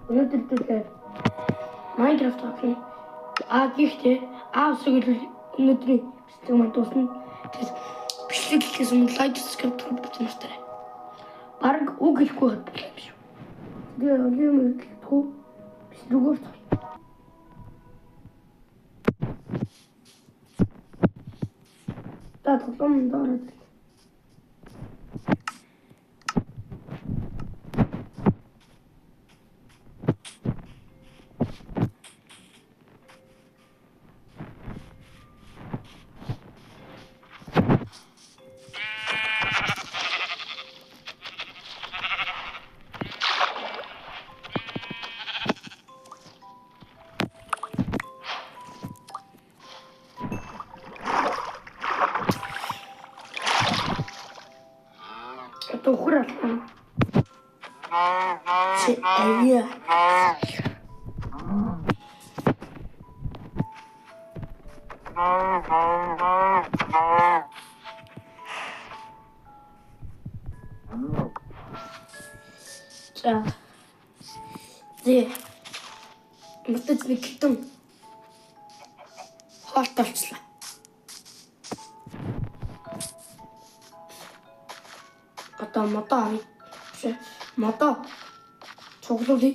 Өнөөдөр тэгэхээр Minecraft авах. Гэхдээ усыг өнөөдрийн бичлэг маань дуусна. Тэгэхээр бичлэг хийхээс өмнө лайк, subscribe хийх хэрэгтэй. Бараг үг хэлэхгүй байдаг юм шүү. Тэгээ олон юм хэлэхгүй бичлэгөөр цаа. Та тоглоом дээрээ тухрал. Ая. За. Мөрдөд нэг хитэн хоолт олчлаа. Одоо мото цуглуулъя.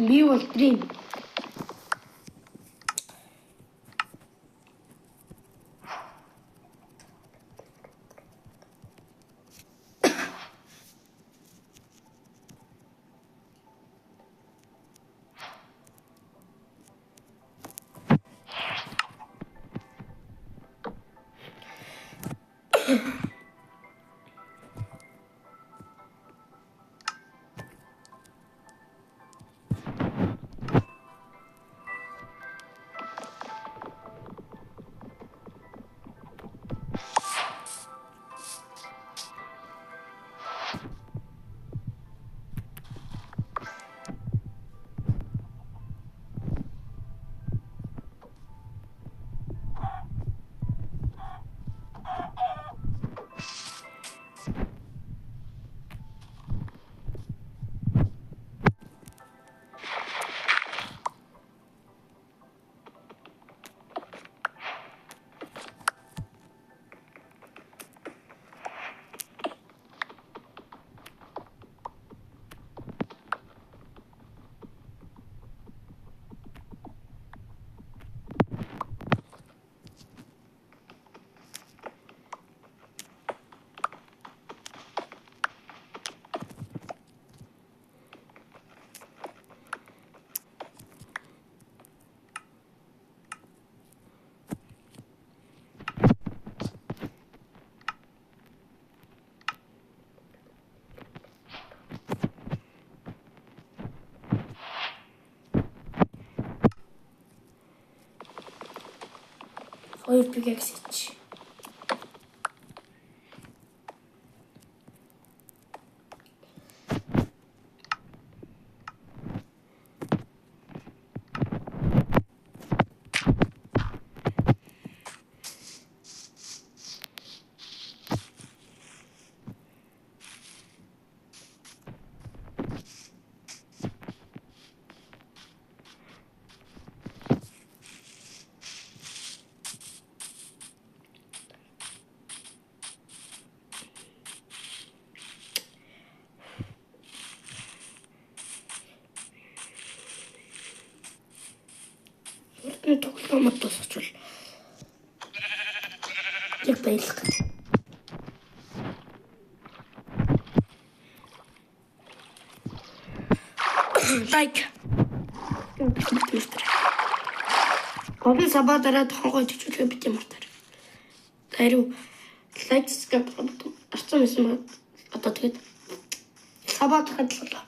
Би бол дрим. Хоёр pickaxe хийчих. тоглоомод тусчвал яг баярлах гэж. Лайк. Олон сабаа дараа тохогоо төчүүлээ бит юм атаар. Даруу лайк скап авсан юм байна. Одоо тэгээд сабаа хадлаа.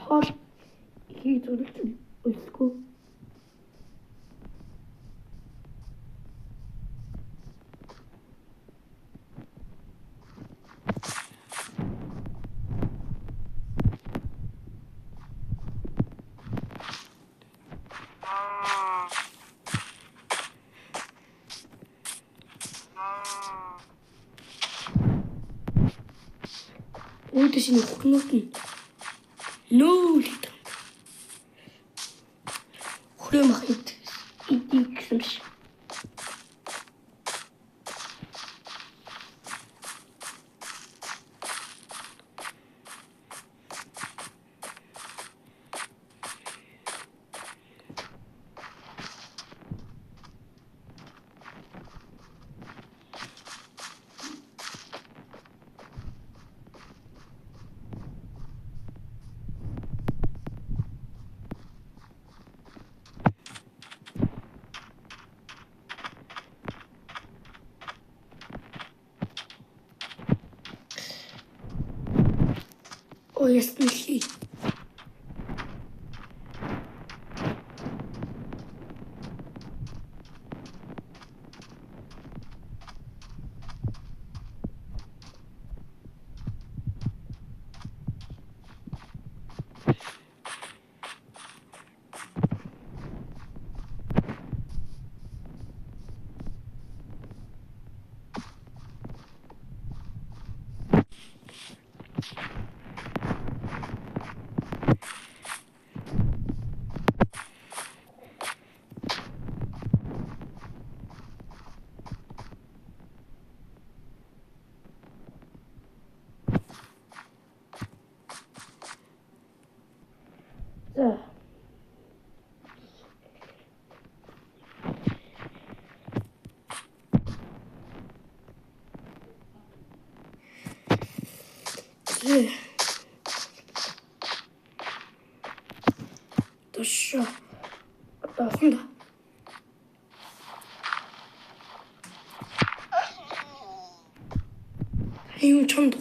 Хол хий зүрх үлсгүй. Өөдөс нь хөхнүүд нь нүүл хүрээ мах идийг гэсэн биш. Ой, ясны хий. За. Тоша. Атахнда. Аюун чонд.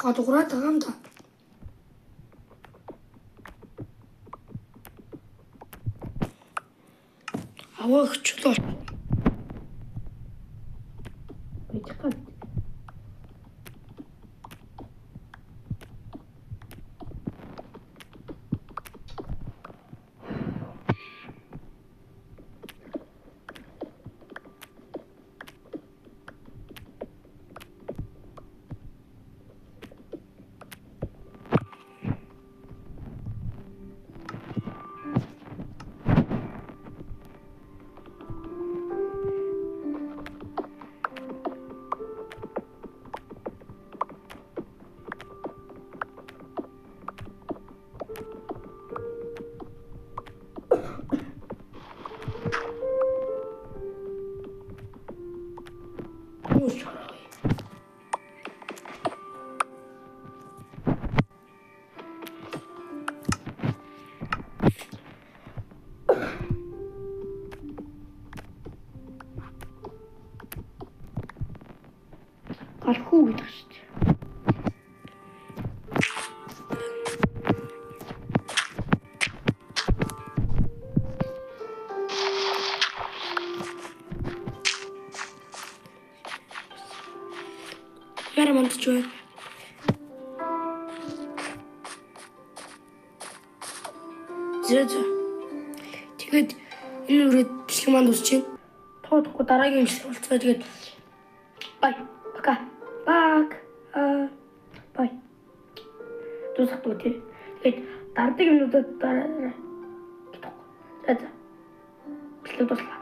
Хадгураад байгаа юм да. Аваагчлаа. Байтгал. Гарахгүй гэдэг шүү дээ. Камера мандаж байна. Зөө. Тэгээд энэ үрээд бичлэг манд усч байна. Тоодохгүй дараагийн бичлэг болцгоо. Тэгээд бай. Пока. Бай. Дуусахгүй тий. Тэгээд дараагийн минутад дараа. За. Бичлэг дуслаа.